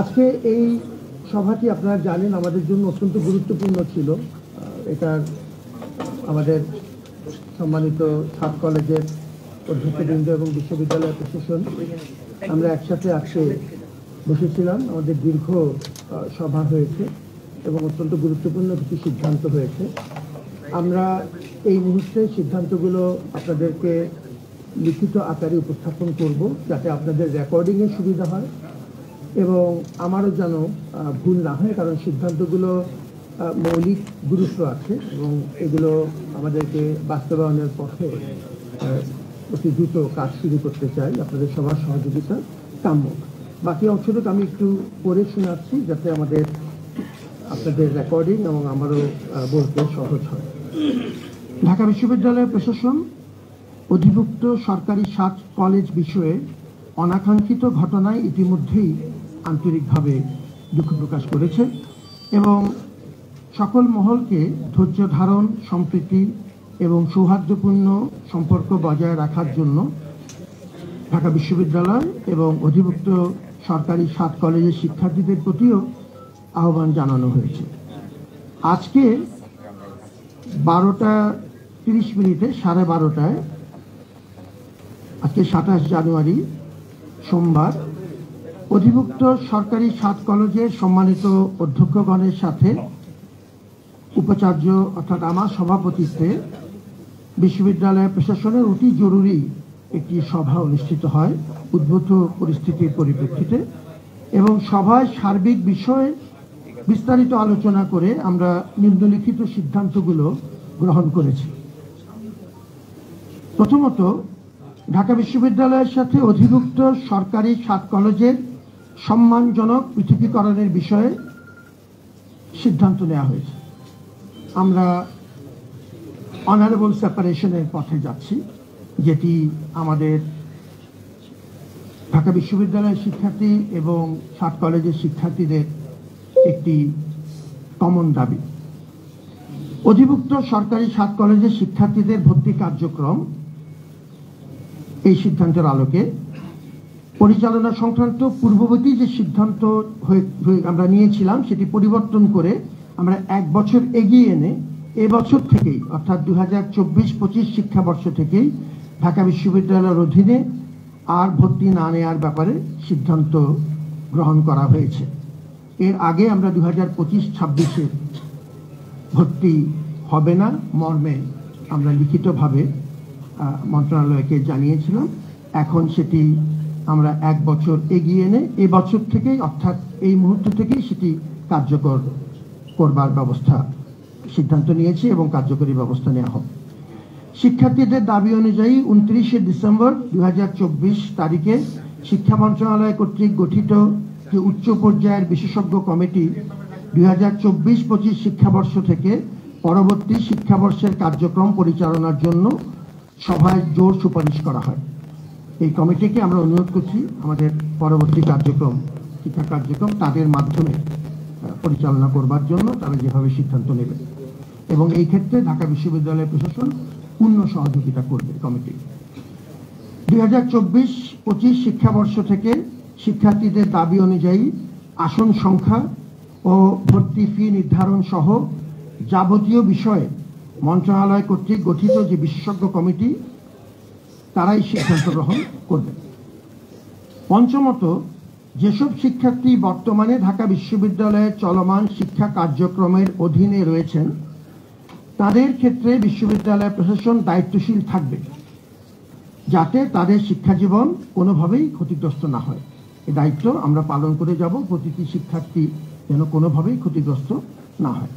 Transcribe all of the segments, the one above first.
আজকে এই সভাটি আপনারা জানেন আমাদের জন্য অত্যন্ত গুরুত্বপূর্ণ ছিল। এটার আমাদের সম্মানিত সাত কলেজের অধ্যক্ষবৃন্দ এবং বিশ্ববিদ্যালয় প্রশাসন আমরা একসাথে আজকে বসেছিলাম। আমাদের দীর্ঘ সভা হয়েছে এবং অত্যন্ত গুরুত্বপূর্ণ কিছু সিদ্ধান্ত হয়েছে। আমরা এই মুহূর্তে সিদ্ধান্তগুলো আপনাদেরকে লিখিত আকারে উপস্থাপন করব, যাতে আপনাদের রেকর্ডিংয়ের সুবিধা হয় এবং আমারও যেন ভুল না হয়, কারণ সিদ্ধান্তগুলো মৌলিক গুরুত্ব আছে এবং এগুলো আমাদেরকে বাস্তবায়নের পথে অতি দ্রুত কাজ শুরু করতে চাই। আপনাদের সবার সহযোগিতা কাম্য। বাকি অংশটুকু আমি একটু পড়ে শোনাচ্ছি, যাতে আপনাদের রেকর্ডিং এবং আমারও বলতে সহজ হয়। ঢাকা বিশ্ববিদ্যালয় প্রশাসন অধিভুক্ত সরকারি 7 কলেজ বিষয়ে অনাকাঙ্ক্ষিত ঘটনায় ইতিমধ্যেই আন্তরিকভাবে দুঃখ প্রকাশ করেছে এবং সকল মহলকে ধৈর্য ধারণ, সম্প্রীতি এবং সৌহার্দ্যপূর্ণ সম্পর্ক বজায় রাখার জন্য ঢাকা বিশ্ববিদ্যালয় এবং অধিভুক্ত সরকারি 7 কলেজের শিক্ষার্থীদের প্রতিও আহ্বান জানানো হয়েছে। আজকে 12:30 12:30 আজকে 27 জানুয়ারি সোমবার অধিভুক্ত সরকারি 7 কলেজের সম্মানিত অধ্যক্ষগণের সাথে উপাচার্য অর্থাৎ আমার সভাপতিত্বে বিশ্ববিদ্যালয় প্রশাসনের অতি জরুরি একটি সভা অনুষ্ঠিত হয় উদ্ভূত পরিস্থিতির পরিপ্রেক্ষিতে, এবং সভায় সার্বিক বিষয়ে বিস্তারিত আলোচনা করে আমরা নিম্নলিখিত সিদ্ধান্তগুলো গ্রহণ করেছি। প্রথমত, ঢাকা বিশ্ববিদ্যালয়ের সাথে অধিভুক্ত সরকারি 7 কলেজের সম্মানজনক পৃথকীকরণের বিষয়ে সিদ্ধান্ত নেওয়া হয়েছে। আমরা অনারেবল সেপারেশনের পথে যাচ্ছি, যেটি আমাদের ঢাকা বিশ্ববিদ্যালয়ের শিক্ষার্থী এবং 7 কলেজের শিক্ষার্থীদের একটি কমন দাবি। অধিভুক্ত সরকারি 7 কলেজের শিক্ষার্থীদের ভর্তি কার্যক্রম এই সিদ্ধান্তের আলোকে পরিচালনা সংক্রান্ত পূর্ববর্তী যে সিদ্ধান্ত আমরা নিয়েছিলাম সেটি পরিবর্তন করে আমরা 1 বছর এগিয়ে এনে এবছর থেকেই অর্থাৎ 2024-25 শিক্ষাবর্ষ থেকেই ঢাকা বিশ্ববিদ্যালয়ের অধীনে আর ভর্তি না নেওয়ার ব্যাপারে সিদ্ধান্ত গ্রহণ করা হয়েছে। এর আগে আমরা 2025-26 ভর্তি হবে না মর্মে আমরা লিখিতভাবে মন্ত্রণালয়কে জানিয়েছিলাম। এখন সেটি আমরা 1 বছর এগিয়ে এনে এবছর থেকেই অর্থাৎ এই মুহূর্ত থেকেই সেটি কার্যকর করবার ব্যবস্থা সিদ্ধান্ত নিয়েছি এবং কার্যকরী ব্যবস্থা নেওয়া হবে। শিক্ষার্থীদের দাবি অনুযায়ী 29 ডিসেম্বর 2024 তারিখে শিক্ষা মন্ত্রণালয় কর্তৃক গঠিত যে উচ্চ পর্যায়ের বিশেষজ্ঞ কমিটি 2024-25 শিক্ষাবর্ষ থেকে পরবর্তী শিক্ষাবর্ষের কার্যক্রম পরিচালনার জন্য সভায় জোর সুপারিশ করা হয়। এই কমিটিকে আমরা অনুরোধ করছি আমাদের পরবর্তী কার্যক্রম শিক্ষা কার্যক্রম তাদের মাধ্যমে পরিচালনা করবার জন্য তারা যেভাবে সিদ্ধান্ত নেবে, এবং এই ক্ষেত্রে ঢাকা বিশ্ববিদ্যালয় প্রশাসন পূর্ণ সহযোগিতা করবে কমিটি। 2024-25 শিক্ষাবর্ষ থেকে শিক্ষার্থীদের দাবি অনুযায়ী আসন সংখ্যা ও ভর্তি ফি নির্ধারণ সহ যাবতীয় বিষয়ে মন্ত্রণালয় কর্তৃক গঠিত যে বিশেষজ্ঞ কমিটি তারাই সিদ্ধান্ত গ্রহণ করবে। পঞ্চমত, যেসব শিক্ষার্থী বর্তমানে ঢাকা বিশ্ববিদ্যালয়ের চলমান শিক্ষা কার্যক্রমের অধীনে রয়েছেন তাদের ক্ষেত্রে বিশ্ববিদ্যালয় প্রশাসন দায়িত্বশীল থাকবে, যাতে তাদের শিক্ষা জীবন কোনোভাবেই ক্ষতিগ্রস্ত না হয়। এই দায়িত্ব আমরা পালন করে যাব, প্রতিটি শিক্ষার্থী যেন কোনোভাবেই ক্ষতিগ্রস্ত না হয়।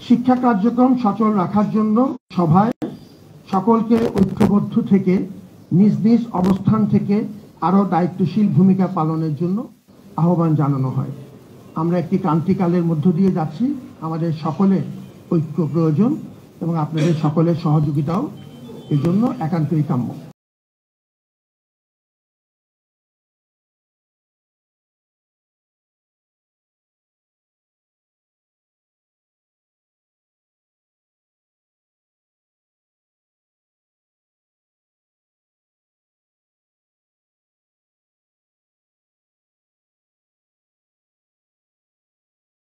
শিক্ষা কার্যক্রম সচল রাখার জন্য সভায় সকলকে ঐক্যবদ্ধ থেকে নিজ নিজ অবস্থান থেকে আরও দায়িত্বশীল ভূমিকা পালনের জন্য আহ্বান জানানো হয়। আমরা একটি ক্রান্তিকালের মধ্য দিয়ে যাচ্ছি, আমাদের সকলের ঐক্য প্রয়োজন এবং আপনাদের সকলের সহযোগিতাও এর জন্য একান্তই কাম্য।